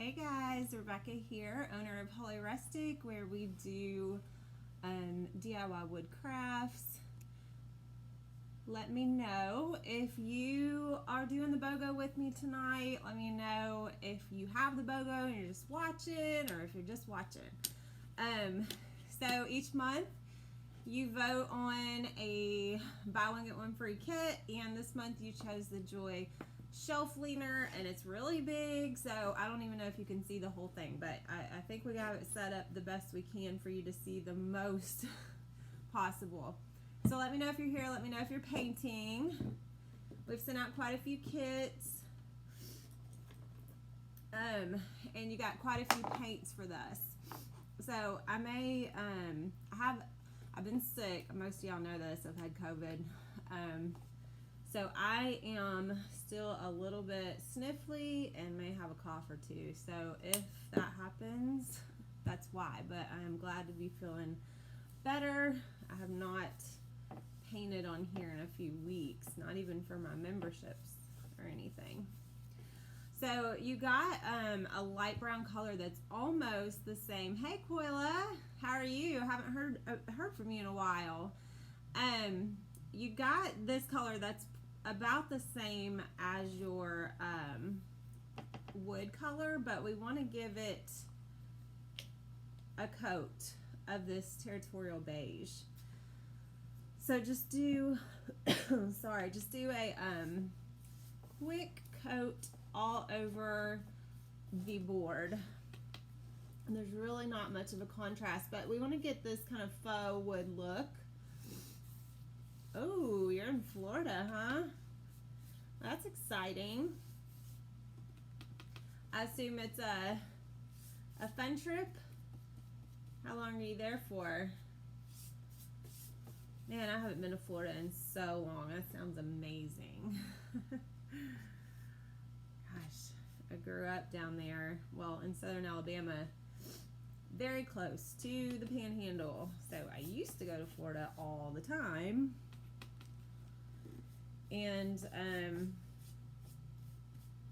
Hey guys, Rebecca here, owner of Holy Rustic, where we do DIY wood crafts. Let me know if you are doing the BOGO with me tonight. Let me know if you have the BOGO and you're just watching, or if you're just watching. So each month you vote on a buy one get one free kit, and this month you chose the Joy shelf leaner, and it's really big, so I don't even know if you can see the whole thing, but I think we got it set up the best we can for you to see the most possible. So let me know if you're here, let me know if you're painting. We've sent out quite a few kits, and you got quite a few paints for this. So I may I've been sick. Most of y'all know this. I've had COVID. So I am still a little bit sniffly and may have a cough or two. So if that happens, that's why. But I am glad to be feeling better. I have not painted on here in a few weeks, not even for my memberships or anything. So you got a light brown color that's almost the same. Hey Koila, how are you? I haven't heard from you in a while. You got this color that's about the same as your wood color, but we want to give it a coat of this territorial beige. So just do just do a quick coat all over the board. And there's really not much of a contrast, but we want to get this kind of faux wood look. Oh, you're in Florida, huh? That's exciting. I assume it's a fun trip. How long are you there for? Man, I haven't been to Florida in so long. That sounds amazing. Gosh, I grew up down there, well, in southern Alabama, very close to the Panhandle. So I used to go to Florida all the time. And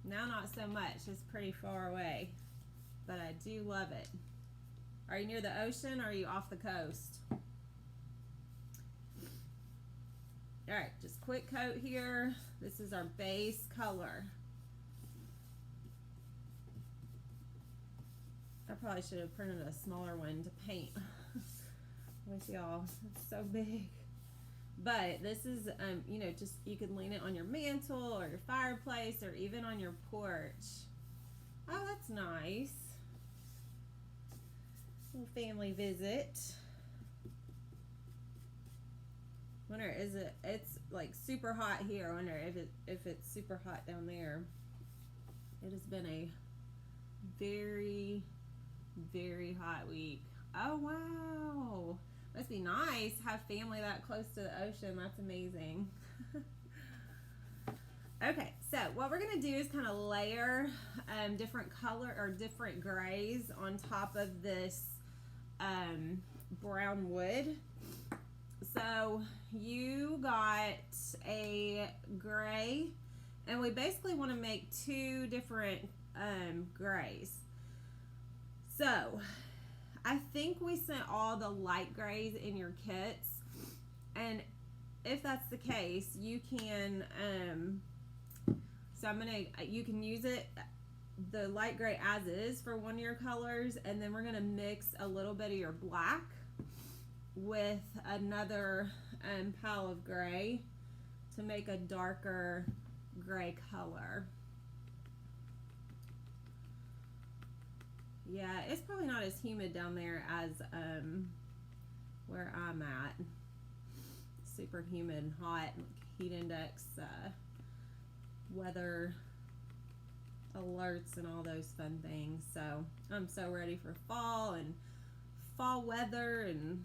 now not so much. It's pretty far away, but I do love it. Are you near the ocean, or are you off the coast? All right, just quick coat here. This is our base color. I probably should have printed a smaller one to paint with y'all. It's so big. But this is, you know, just you could lean it on your mantle or your fireplace or even on your porch. Oh, that's nice. Little family visit. Wonder, it's like super hot here. I wonder if it's super hot down there. It has been a very, very hot week. Oh, wow. Must be nice. Have family that close to the ocean. That's amazing. Okay, so what we're going to do is kind of layer different color or different grays on top of this brown wood. So you got a gray, and we basically want to make two different grays. So I think we sent all the light grays in your kits, and if that's the case, you can you can use it, the light gray as is, for one of your colors, and then we're gonna mix a little bit of your black with another pile of gray to make a darker gray color. Yeah, it's probably not as humid down there as where I'm at. Super humid, hot, heat index, weather alerts and all those fun things. So I'm so ready for fall and fall weather and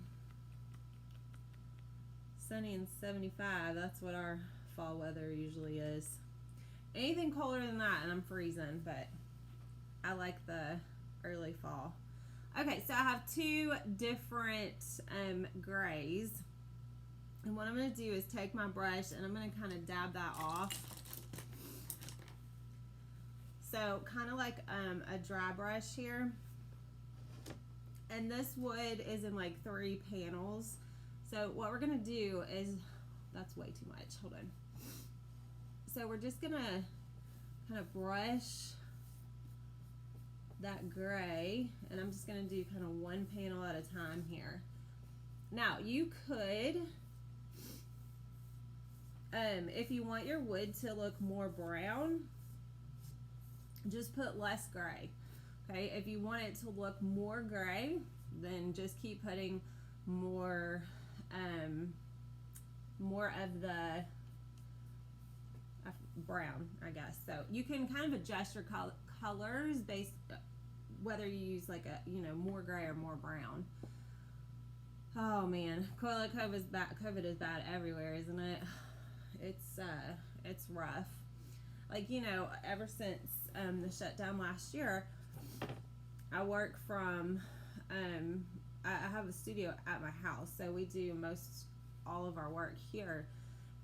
sunny and 75. That's what our fall weather usually is. Anything colder than that and I'm freezing, but I like the early fall. Okay, so I have two different grays, and what I'm going to do is take my brush and I'm going to kind of dab that off. So So kind of like a dry brush here. And this wood is in like 3 panels. So what we're gonna do is, that's way too much, hold on. So we're just gonna kind of brush that gray, and I'm just gonna do kind of 1 panel at a time here. Now you could, if you want your wood to look more brown, just put less gray. Okay, if you want it to look more gray, then just keep putting more of the brown, I guess. So you can kind of adjust your colors based whether you use like a, you know, more gray or more brown. Oh man, COVID is bad everywhere, isn't it? It's rough. Like, you know, ever since the shutdown last year, I work from I have a studio at my house, so we do all of our work here.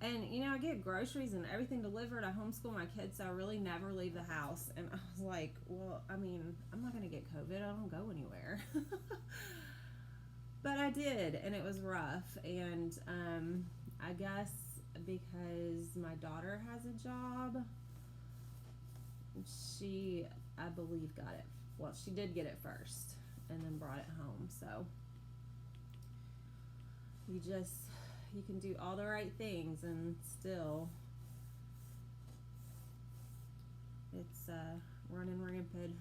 And you know, I get groceries and everything delivered. I homeschool my kids, so I really never leave the house. And I was like, well, I mean, I'm not gonna get COVID. I don't go anywhere. But I did, and it was rough. And I guess because my daughter has a job, she, I believe, got it. Well, she did get it first and then brought it home. So you can do all the right things and still it's running rampant.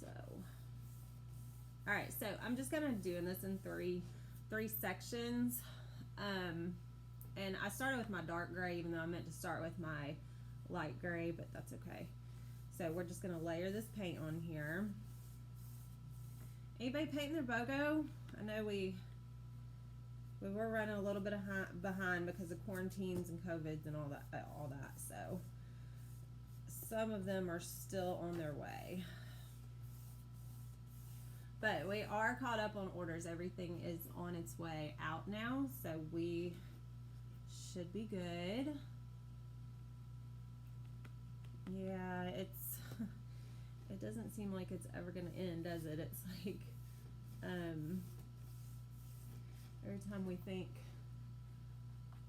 So all right, so I'm just gonna doing this in three sections, and I started with my dark gray, even though I meant to start with my light gray, but that's okay. So we're just gonna layer this paint on here. Anybody painting their BOGO? I know we were running a little bit behind because of quarantines and COVIDs and all that. So some of them are still on their way, but we are caught up on orders. Everything is on its way out now, so we should be good. Yeah, it doesn't seem like it's ever gonna end, does it? It's like every time we think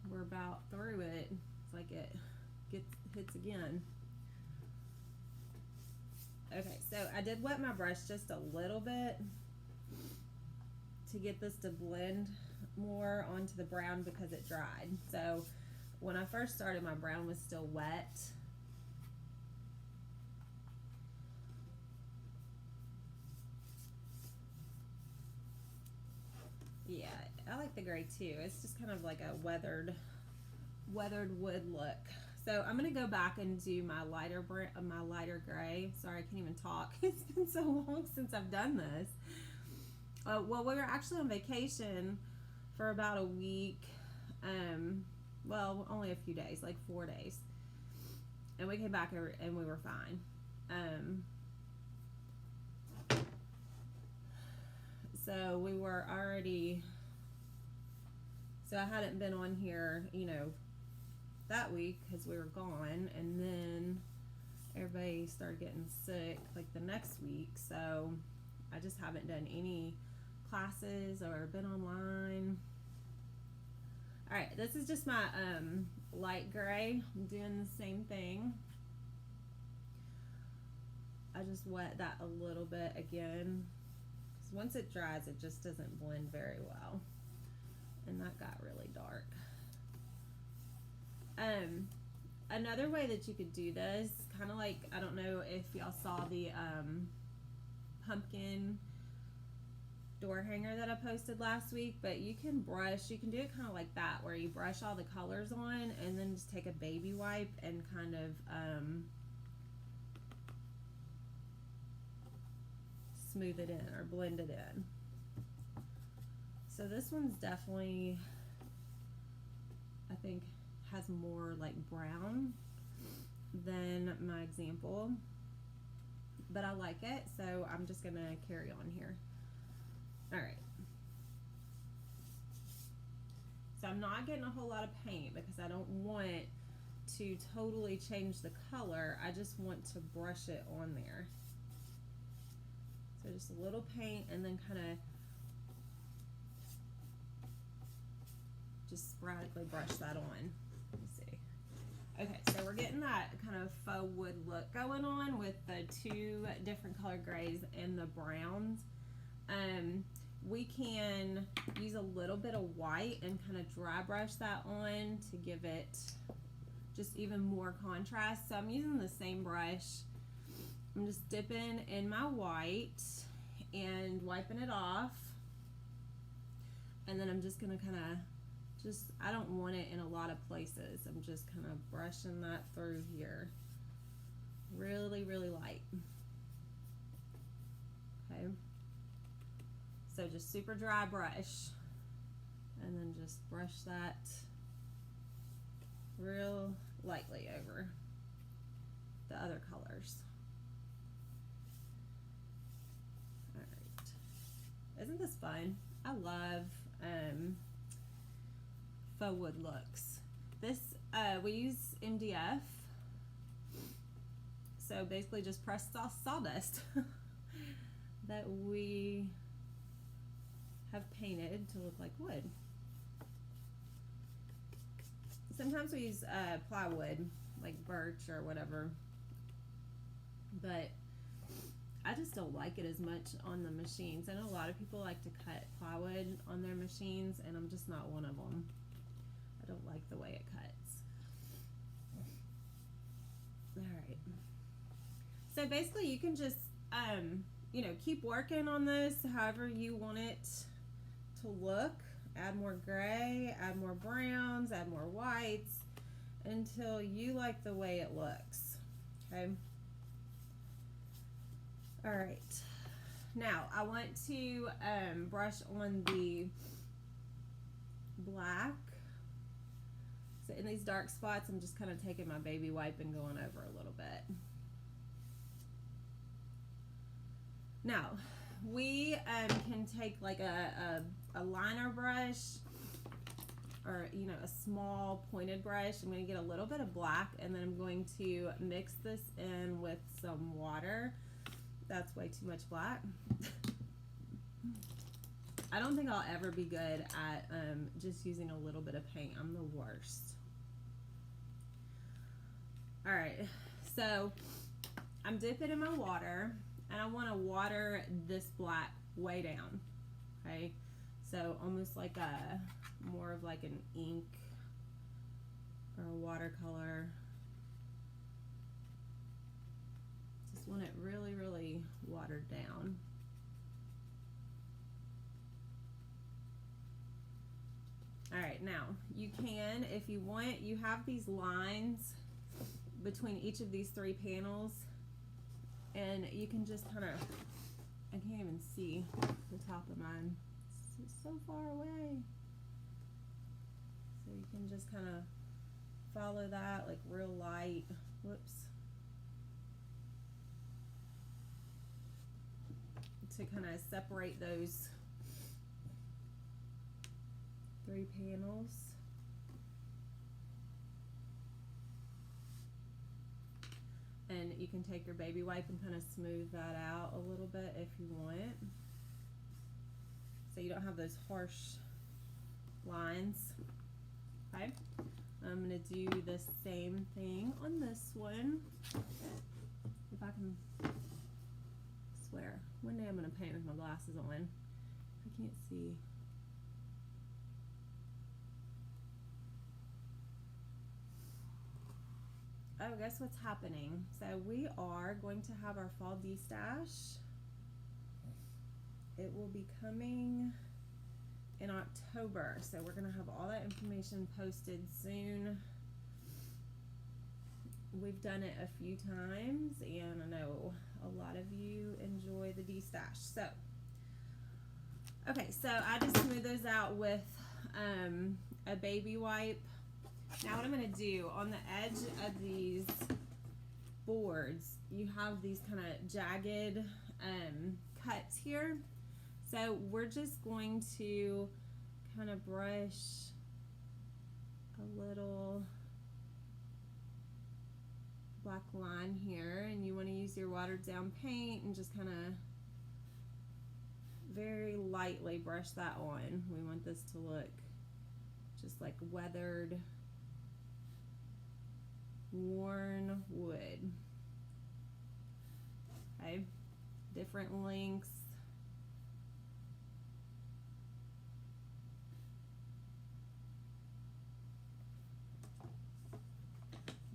we're about through it, it's like it hits again. Okay, so I did wet my brush just a little bit to get this to blend more onto the brown because it dried. So when I first started, my brown was still wet. Yeah, I like the gray too. It's just kind of like a weathered wood look. So I'm gonna go back and do my lighter gray. Sorry, I can't even talk. It's been so long since I've done this. Well, we were actually on vacation for about a week. Well, only a few days, like 4 days, and we came back and we were fine. So we were already, so I hadn't been on here, you know, that week because we were gone, and then everybody started getting sick like the next week, so I just haven't done any classes or been online. All right, this is just my light gray. I'm doing the same thing. I just wet that a little bit again. Once it dries, it just doesn't blend very well, and that got really dark. Another way that you could do this, kind of like, I don't know if y'all saw the pumpkin door hanger that I posted last week, but you can do it kind of like that, where you brush all the colors on and then just take a baby wipe and kind of smooth it in or blend it in. So this one's definitely, I think, has more like brown than my example, but I like it, so I'm just gonna carry on here. All right, so I'm not getting a whole lot of paint because I don't want to totally change the color. I just want to brush it on there. So just a little paint and then kind of just sporadically brush that on. Let's see. Okay, so we're getting that kind of faux wood look going on with the two different color grays and the browns. We can use a little bit of white and kind of dry brush that on to give it just even more contrast. So I'm using the same brush. I'm just dipping in my white and wiping it off. And then I'm just gonna kind of I don't want it in a lot of places. I'm just kind of brushing that through here. Really, really light. Okay. So just super dry brush, and then just brush that real lightly over the other colors. All right. Isn't this fun? I love faux wood looks. This, we use MDF. So basically just pressed sawdust that we have painted to look like wood. Sometimes we use plywood, like birch or whatever, but I just don't like it as much on the machines. I know a lot of people like to cut plywood on their machines, and I'm just not one of them. I don't like the way it cuts. All right. So basically you can just, you know, keep working on this however you want it to look. Add more gray, add more browns, add more whites until you like the way it looks. Okay. All right. Now I want to brush on the black. So in these dark spots, I'm just kind of taking my baby wipe and going over a little bit. Now, we can take like a liner brush or, you know, a small pointed brush. I'm going to get a little bit of black, and then I'm going to mix this in with some water. That's way too much black. I don't think I'll ever be good at just using a little bit of paint. I'm the worst. All right, so I'm dipping in my water, and I want to water this black way down. Okay, so almost like a more of like an ink or a watercolor. Just want it really, really watered down. All right, now you can, if you want, you have these lines between each of these three panels, and you can just kind of, I can't even see the top of mine, it's so far away. So you can just kind of follow that like real light, whoops, to kind of separate those three panels. And you can take your baby wipe and kind of smooth that out a little bit if you want, so you don't have those harsh lines. Okay, I'm going to do the same thing on this one. If I can, swear, one day I'm going to paint with my glasses on. I can't see. Oh, guess what's happening? So we are going to have our fall de-stash. It will be coming in October, so we're going to have all that information posted soon. We've done it a few times, and I know a lot of you enjoy the de-stash. So, okay, so I just smooth those out with a baby wipe. Now what I'm going to do, on the edge of these boards, you have these kind of jagged cuts here. So we're just going to kind of brush a little black line here, and you want to use your watered down paint and just kind of very lightly brush that on. We want this to look just like weathered, worn wood. Okay, different lengths.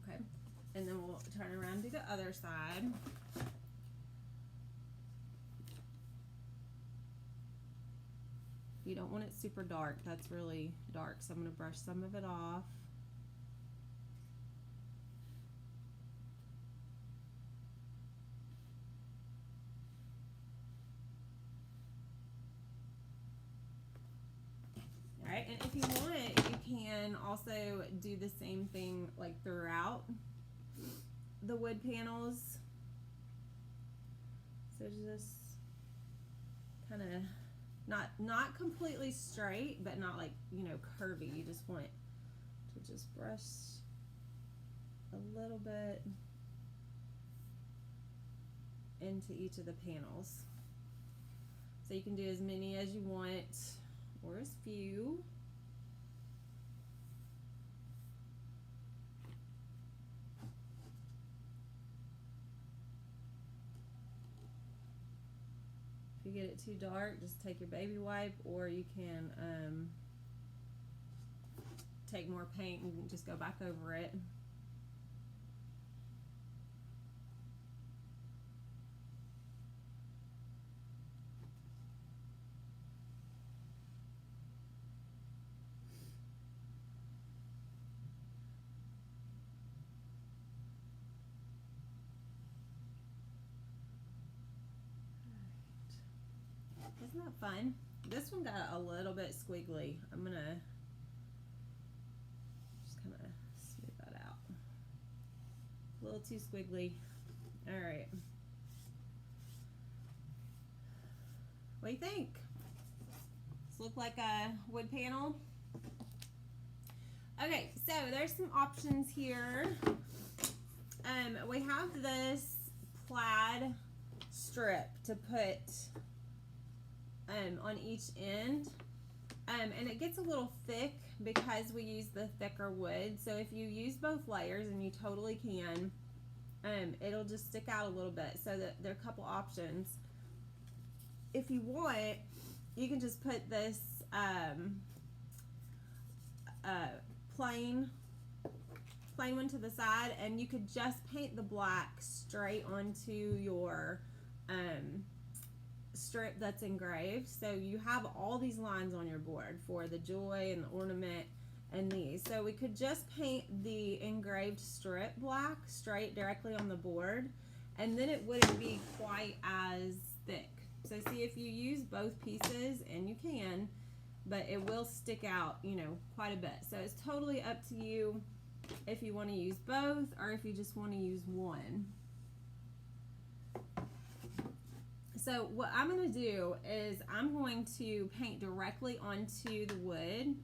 Okay, and then we'll turn around to the other side. You don't want it super dark. That's really dark, so I'm going to brush some of it off. Alright, and if you want, you can also do the same thing like throughout the wood panels. So just kind of not completely straight, but not like, you know, curvy. You just want to just brush a little bit into each of the panels. So you can do as many as you want or as few. If you get it too dark, just take your baby wipe, or you can take more paint and just go back over it. Isn't that fun? This one got a little bit squiggly. I'm gonna just kind of smooth that out. A little too squiggly. All right. What do you think? Does this look like a wood panel? Okay, so there's some options here. We have this plaid strip to put on each end, and it gets a little thick because we use the thicker wood. So if you use both layers, and you totally can, it'll just stick out a little bit. So that there are a couple options. If you want, you can just put this plain one to the side, and you could just paint the black straight onto your strip that's engraved. So you have all these lines on your board for the joy and the ornament and these. So we could just paint the engraved strip black straight directly on the board, and then it wouldn't be quite as thick. So see, if you use both pieces, and you can, but it will stick out, you know, quite a bit. So it's totally up to you if you want to use both, or if you just want to use one. So what I'm going to do is I'm going to paint directly onto the wood,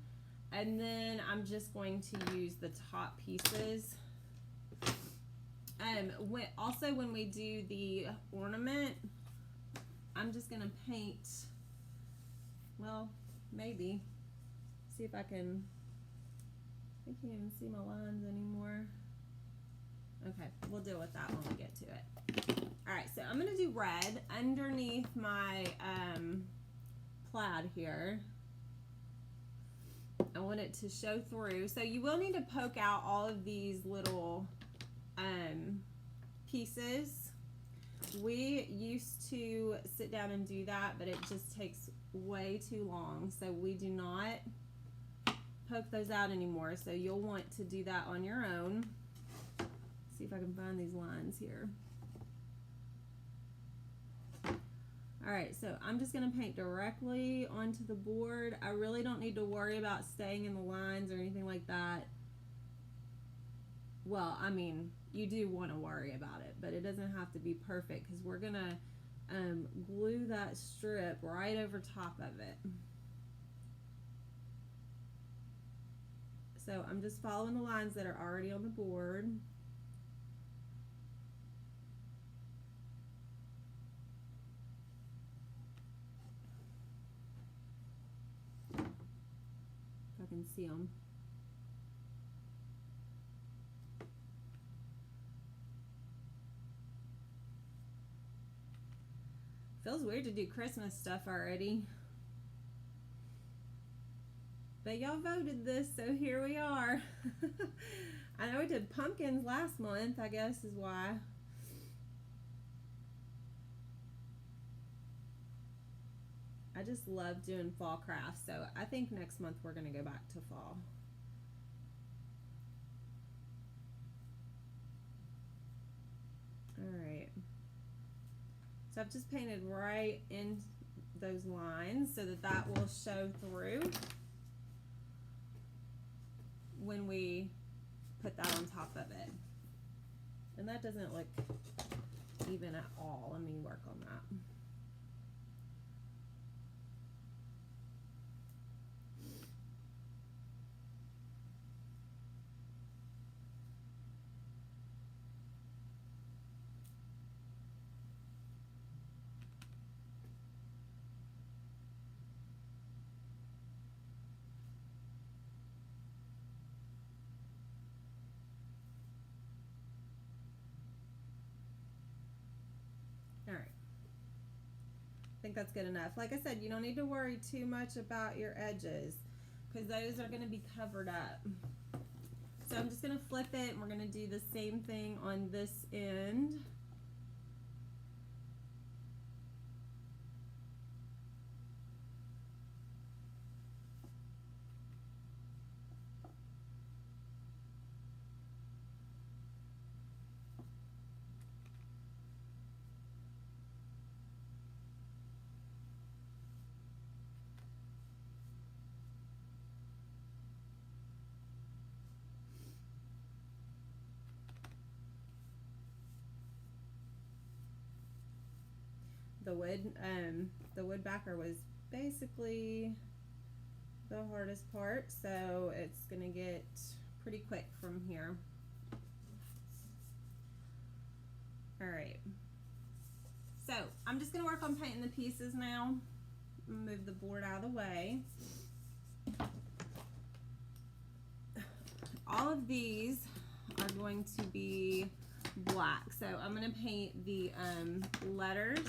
and then I'm just going to use the top pieces. When we do the ornament, I'm just going to paint, well, maybe, see if I can't even see my lines anymore. Okay, we'll deal with that when we get to it. Alright, so I'm going to do red underneath my plaid here. I want it to show through. So you will need to poke out all of these little pieces. We used to sit down and do that, but it just takes way too long. So we do not poke those out anymore. So you'll want to do that on your own. See if I can find these lines here. Alright, so I'm just going to paint directly onto the board. I really don't need to worry about staying in the lines or anything like that. Well, I mean, you do want to worry about it, but it doesn't have to be perfect, because we're going to glue that strip right over top of it. So I'm just following the lines that are already on the board. can see them. Feels weird to do Christmas stuff already. But y'all voted this, so here we are. I know we did pumpkins last month, I guess is why. I just love doing fall crafts, so I think next month we're going to go back to fall. Alright. So I've just painted right in those lines so that that will show through when we put that on top of it. And that doesn't look even at all. Let me work on that. Alright. I think that's good enough. Like I said, you don't need to worry too much about your edges because those are going to be covered up. So I'm just going to flip it and we're going to do the same thing on this end. The wood backer was basically the hardest part, so it's gonna get pretty quick from here. Alright, so I'm just gonna work on painting the pieces now. Move the board out of the way. All of these are going to be black, so I'm gonna paint the letters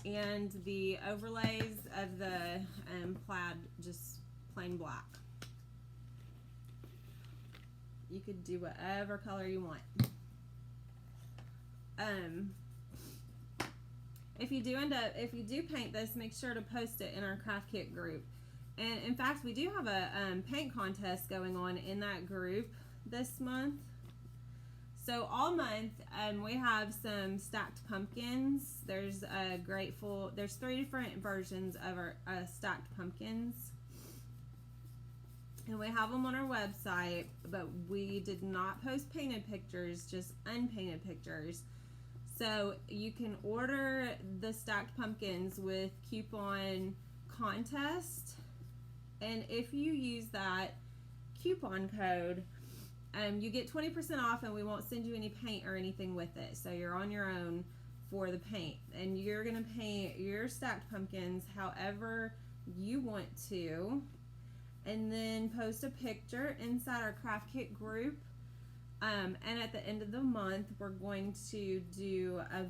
and the overlays of the plaid just plain black. You could do whatever color you want. If you do paint this, make sure to post it in our craft kit group. And in fact, we do have a paint contest going on in that group this month. So all month, we have some stacked pumpkins. There's there's 3 different versions of our stacked pumpkins. And we have them on our website, but we did not post painted pictures, just unpainted pictures. So you can order the stacked pumpkins with coupon contest. And if you use that coupon code, you get 20% off, and we won't send you any paint or anything with it. So you're on your own for the paint, and you're gonna paint your stacked pumpkins however you want to, and then post a picture inside our craft kit group. And at the end of the month, we're going to do a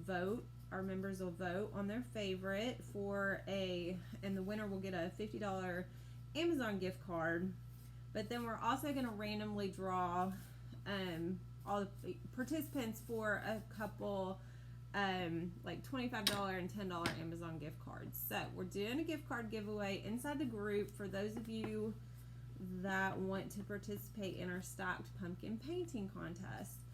vote. Our members will vote on their favorite and the winner will get a $50 Amazon gift card. But then we're also going to randomly draw all the participants for a couple like $25 and $10 Amazon gift cards. So we're doing a gift card giveaway inside the group for those of you that want to participate in our stacked pumpkin painting contest.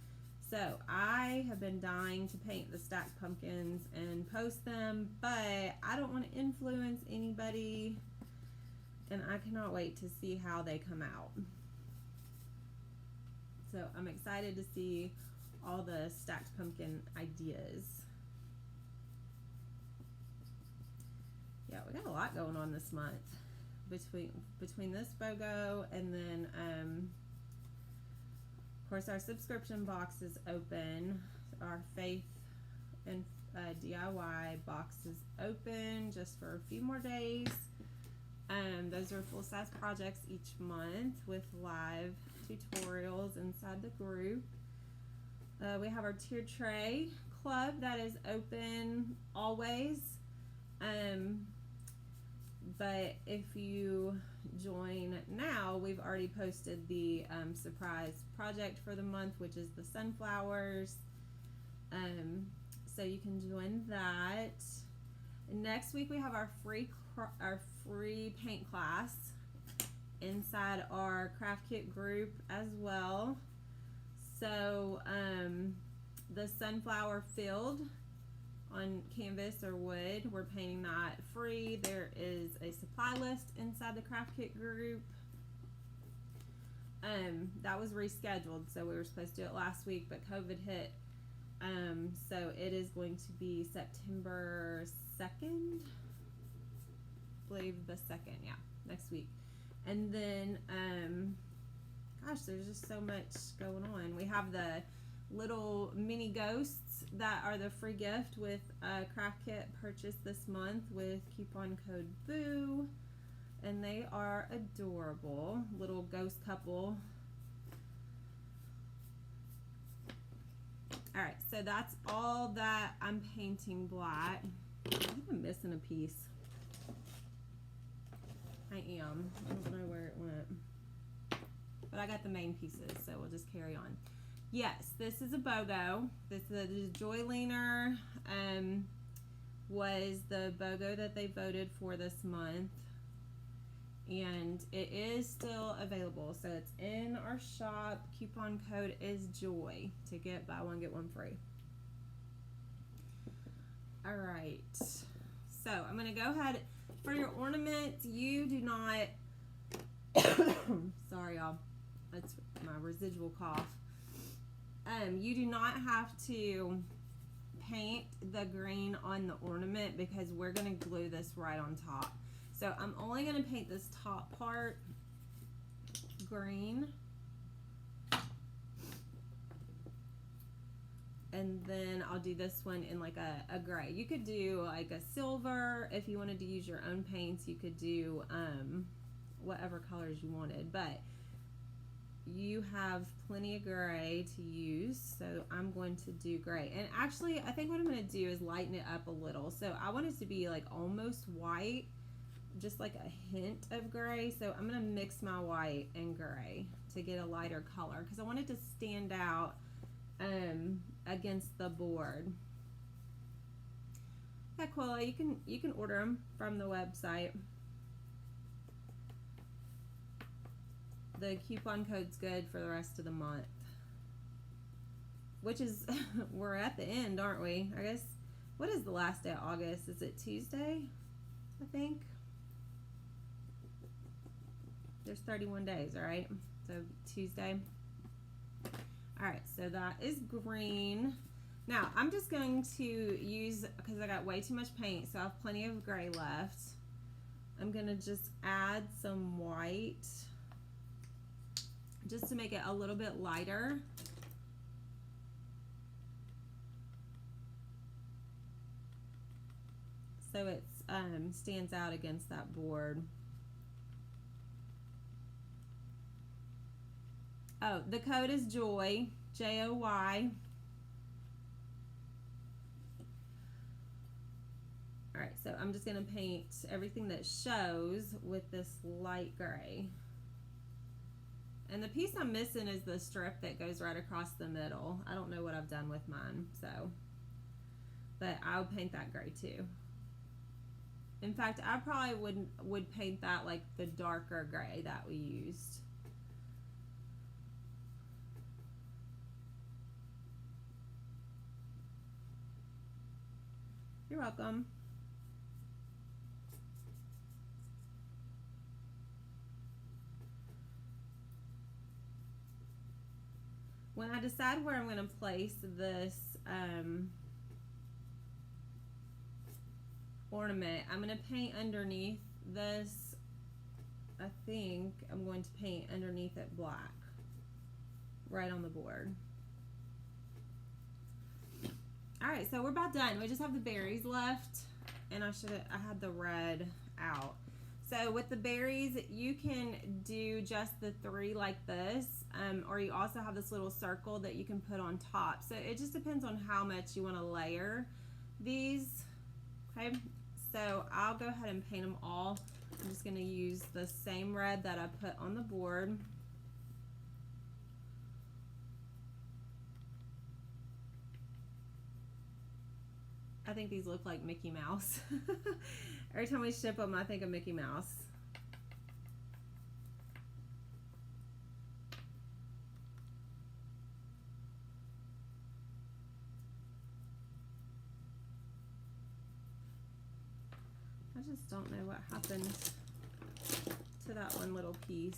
So I have been dying to paint the stacked pumpkins and post them, but I don't want to influence anybody, and I cannot wait to see how they come out. So I'm excited to see all the stacked pumpkin ideas. Yeah, we got a lot going on this month between this BOGO and then of course our subscription box is open. Our Faith and DIY box is open just for a few more days. Those are full-size projects each month with live tutorials inside the group. We have our tiered tray club that is open always. But if you join now, we've already posted the surprise project for the month, which is the sunflowers. So you can join that. Next week we have our free paint class inside our craft kit group as well. So the sunflower field on canvas or wood, we're painting that free. There is a supply list inside the craft kit group. That was rescheduled, so we were supposed to do it last week, but COVID hit. So it is going to be September 2nd, I believe the 2nd, yeah, next week. And then, gosh, there's just so much going on. We have the little mini ghosts that are the free gift with a craft kit purchased this month with coupon code BOO, and they are adorable, little ghost couple. Alright, so that's all that I'm painting black. I think I'm missing a piece. I am. I don't know where it went. But I got the main pieces, so we'll just carry on. Yes, this is a BOGO. This is the Joy Leaner was the BOGO that they voted for this month. And it is still available. So it's in our shop. Coupon code is JOY to get buy one, get one free. Alright. So I'm going to go ahead. For your ornaments, you do not... Sorry, y'all. That's my residual cough. You do not have to paint the green on the ornament because we're going to glue this right on top. So I'm only going to paint this top part green. And then I'll do this one in like a gray. You could do like a silver. If you wanted to use your own paints, you could do whatever colors you wanted. But you have plenty of gray to use, so I'm going to do gray. And actually, I think what I'm going to do is lighten it up a little. So I want it to be like almost white, just like a hint of gray. So I'm going to mix my white and gray to get a lighter color because I want it to stand out against the board. Aquila, you can order them from the website. The coupon code's good for the rest of the month, which is we're at the end, aren't we? I guess, what is the last day of August? Is it Tuesday? I think there's 31 days, all right? So Tuesday. All right, so that is green. Now I'm just going to use, because I got way too much paint, so I have plenty of gray left. I'm gonna just add some white just to make it a little bit lighter. So it stands out against that board. Oh, the code is JOY, J-O-Y. All right, so I'm just gonna paint everything that shows with this light gray. And the piece I'm missing is the strip that goes right across the middle. I don't know what I've done with mine, so, but I'll paint that gray too. In fact, I probably would paint that like the darker gray that we used. You're welcome. When I decide where I'm going to place this ornament, I'm going to paint underneath this. I think I'm going to paint underneath it black, right on the board. Alright, so we're about done. We just have the berries left, and I had the red out. So with the berries, you can do just the 3 like this, or you also have this little circle that you can put on top. So it just depends on how much you want to layer these. Okay, so I'll go ahead and paint them all. I'm just going to use the same red that I put on the board. I think these look like Mickey Mouse. Every time we ship them, I think of Mickey Mouse. I just don't know what happened to that one little piece.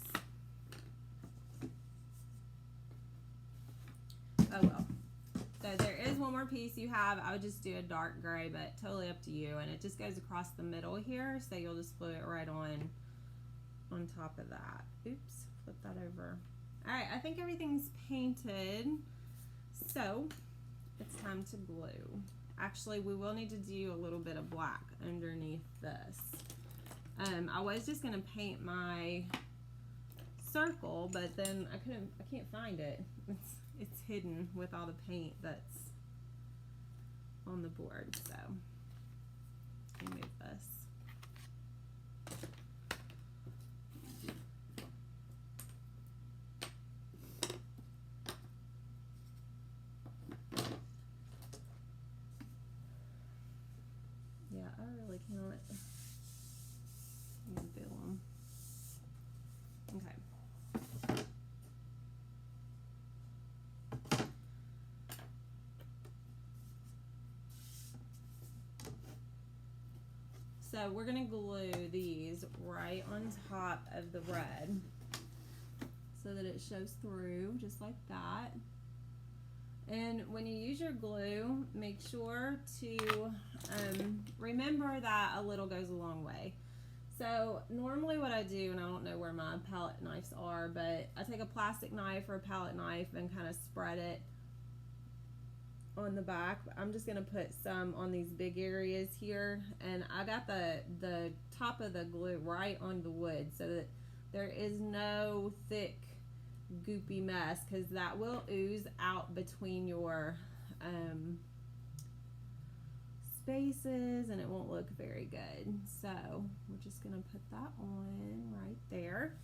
Oh well. So there is one more piece you have. I would just do a dark gray, but totally up to you. And it just goes across the middle here, so you'll just put it right on top of that. Oops, flip that over. All right, I think everything's painted. So it's time to glue. Actually, we will need to do a little bit of black underneath this. I was just gonna paint my circle, but then I can't find it. It's hidden with all the paint that's on the board, so let me move this. Yeah, I really cannot even feel them. Okay. So we're going to glue these right on top of the red so that it shows through just like that. And when you use your glue, make sure to remember that a little goes a long way. So normally what I do, and I don't know where my palette knives are, but I take a plastic knife or a palette knife and kind of spread it on the back. I'm just going to put some on these big areas here, and I got the top of the glue right on the wood so that there is no thick goopy mess, because that will ooze out between your spaces and it won't look very good. So we're just going to put that on right there.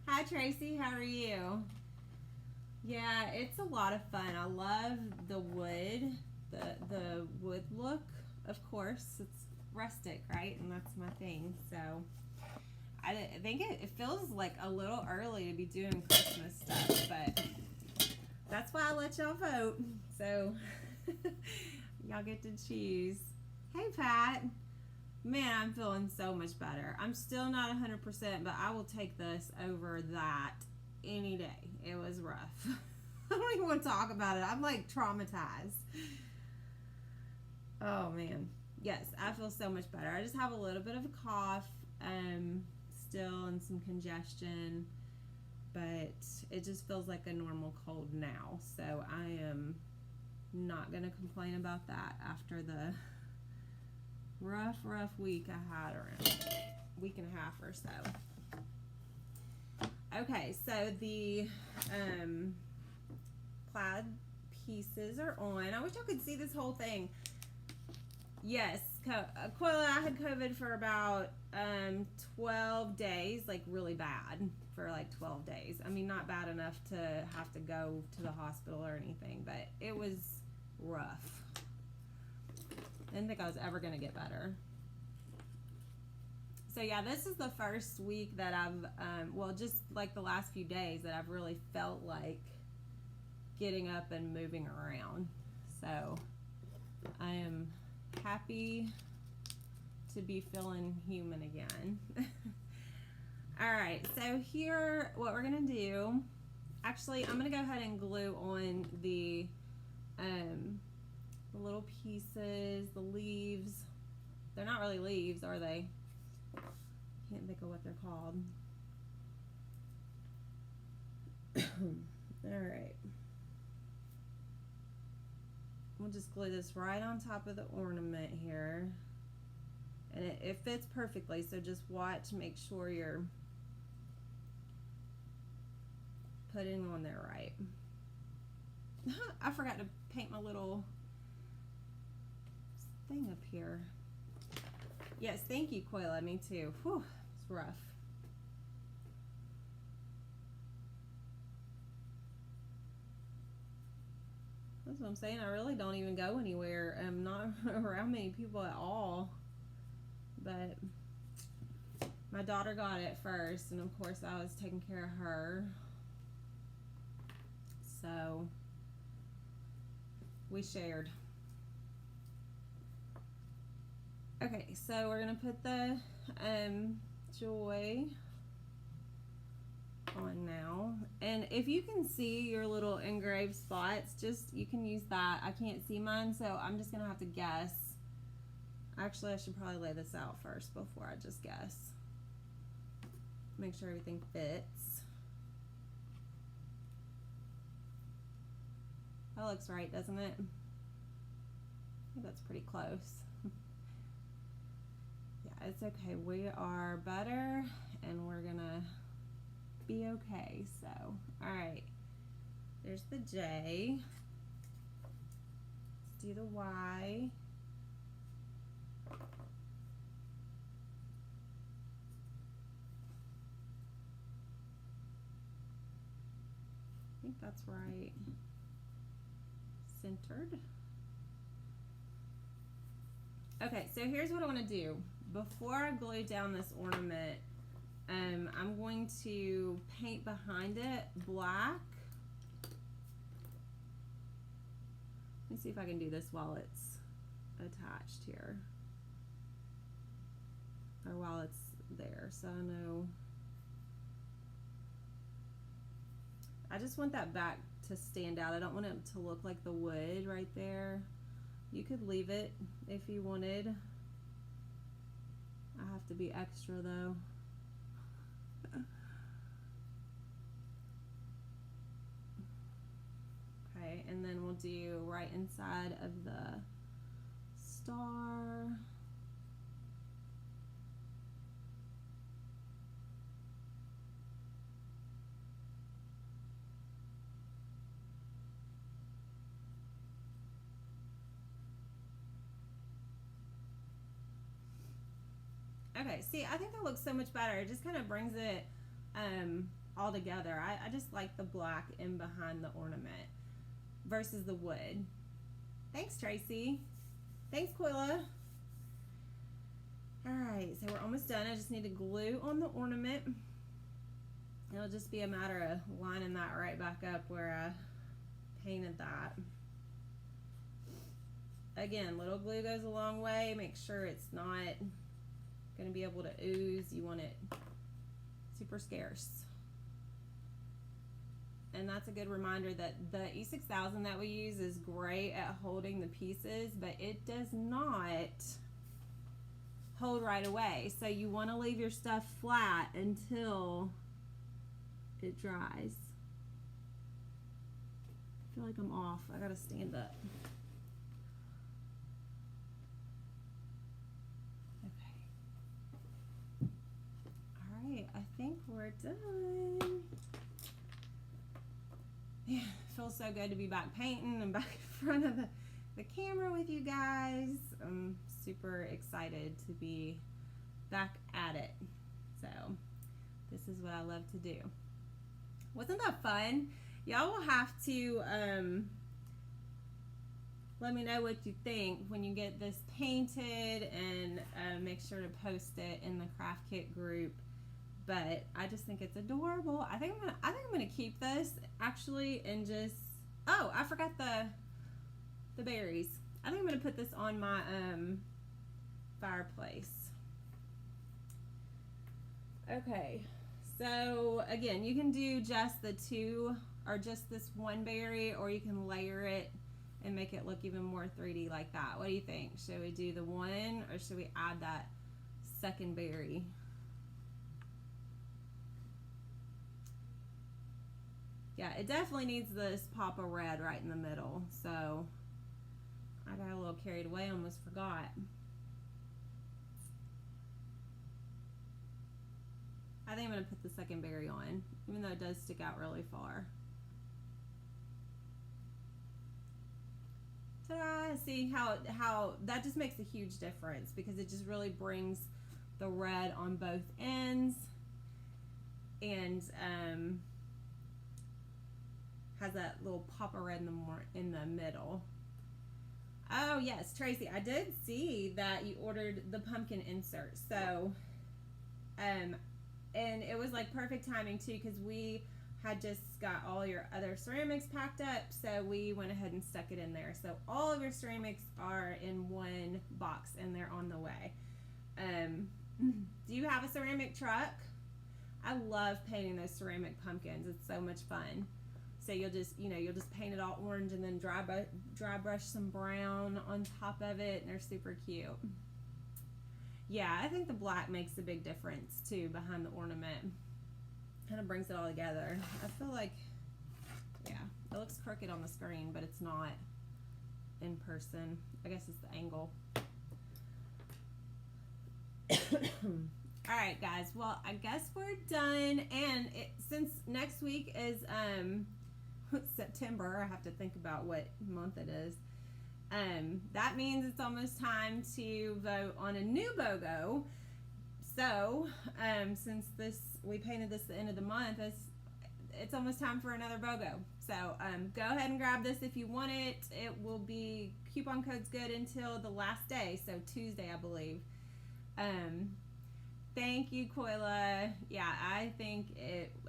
Hi Tracy, how are you? Yeah, it's a lot of fun. I love the wood, the wood look. Of course, it's rustic, right? And that's my thing. So I think it feels like a little early to be doing Christmas stuff, but that's why I let y'all vote. So y'all get to choose. Hey Pat. Man, I'm feeling so much better. I'm still not 100%, but I will take this over that any day. It was rough. I don't even want to talk about it. I'm like traumatized. Oh man. Yes, I feel so much better. I just have a little bit of a cough still and some congestion, but it just feels like a normal cold now. So I am not going to complain about that after the rough week I had, around week and a half or so. Okay, so the plaid pieces are on. I wish I could see this whole thing. Yes, Aquila, I had COVID for about 12 days, like really bad for like 12 days. I mean, not bad enough to have to go to the hospital or anything, but it was rough. I didn't think I was ever going to get better. So yeah, this is the first week that I've, well, just like the last few days that I've really felt like getting up and moving around. So I am happy to be feeling human again. All right, so here, what we're gonna do, actually, I'm gonna go ahead and glue on the little pieces, the leaves. They're not really leaves, are they? Can't think of what they're called. All right. We'll just glue this right on top of the ornament here. And it fits perfectly, so just watch, make sure you're putting on there right. I forgot to paint my little thing up here. Yes, thank you, Koila. Me too. Whew, it's rough. That's what I'm saying. I really don't even go anywhere. I'm not around many people at all. But my daughter got it first, and of course I was taking care of her. So we shared. Okay, so we're gonna put the Joy on now, and if you can see your little engraved spots, just you can use that. I can't see mine, so I'm just gonna have to guess. Actually, I should probably lay this out first before I just guess. Make sure everything fits. That looks right, doesn't it? I think that's pretty close. Yeah, it's okay. We are better, and we're gonna be okay. So, all right. There's the J. Let's do the Y. I think that's right. Centered. Okay, so here's what I want to do. Before I glue down this ornament, I'm going to paint behind it black. Let me see if I can do this while it's attached here, or while it's there, so I know. I just want that back to stand out. I don't want it to look like the wood right there. You could leave it if you wanted. I have to be extra though. Okay, and then we'll do right inside of the star. Okay, see, I think that looks so much better. It just kind of brings it all together. I just like the black in behind the ornament versus the wood. Thanks, Tracy. Thanks, Koila. Alright, so we're almost done. I just need to glue on the ornament. It'll just be a matter of lining that right back up where I painted that. Again, little glue goes a long way. Make sure it's not going to be able to ooze. You want it super scarce. And that's a good reminder that the E6000 that we use is great at holding the pieces, but it does not hold right away. So you want to leave your stuff flat until it dries. I feel like I'm off. I gotta stand up. I think we're done. Yeah, it feels so good to be back painting and back in front of the camera with you guys. I'm super excited to be back at it. So this is what I love to do. Wasn't that fun? Y'all will have to let me know what you think when you get this painted, and make sure to post it in the craft kit group. But I just think it's adorable. I think I'm gonna keep this actually, and just, oh, I forgot the berries. I think I'm gonna put this on my fireplace. Okay, so again, you can do just the two or just this one berry, or you can layer it and make it look even more 3D like that. What do you think? Should we do the one, or should we add that second berry? Yeah, it definitely needs this pop of red right in the middle. So I got a little carried away, almost forgot. I think I'm going to put the second berry on, even though it does stick out really far. Ta-da! See how that just makes a huge difference, because it just really brings the red on both ends, and has that little pop of red in the middle. Oh yes, Tracy, I did see that you ordered the pumpkin insert. So, and it was like perfect timing too, because we had just got all your other ceramics packed up, so we went ahead and stuck it in there. So all of your ceramics are in one box and they're on the way. Do you have a ceramic truck? I love painting those ceramic pumpkins. It's so much fun. So you'll just paint it all orange and then dry brush some brown on top of it, and they're super cute. Yeah, I think the black makes a big difference too behind the ornament. Kind of brings it all together. I feel like, yeah, it looks crooked on the screen, but it's not in person. I guess it's the angle. All right, guys. Well, I guess we're done. And since next week is September, I have to think about what month it is. That means it's almost time to vote on a new BOGO. So, since we painted this at the end of the month, it's almost time for another BOGO. So, go ahead and grab this if you want it. It will be, coupon code's good until the last day, so Tuesday, I believe. Thank you, Koila. Yeah, I think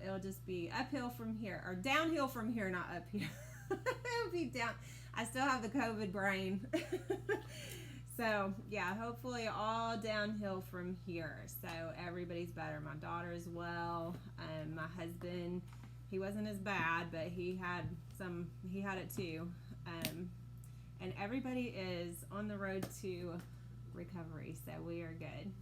it'll just be uphill from here, or downhill from here, not up here. It'll be down. I still have the COVID brain. So, yeah, hopefully all downhill from here. So everybody's better. My daughter as well. My husband, he wasn't as bad, but he had it too. And everybody is on the road to recovery, so we are good.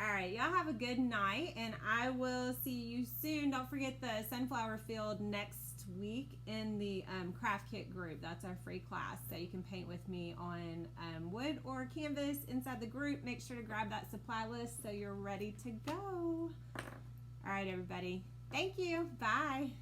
All right, y'all have a good night, and I will see you soon. Don't forget the sunflower field next week in the craft kit group. That's our free class, so you can paint with me on wood or canvas inside the group. Make sure to grab that supply list so you're ready to go. All right, everybody. Thank you. Bye.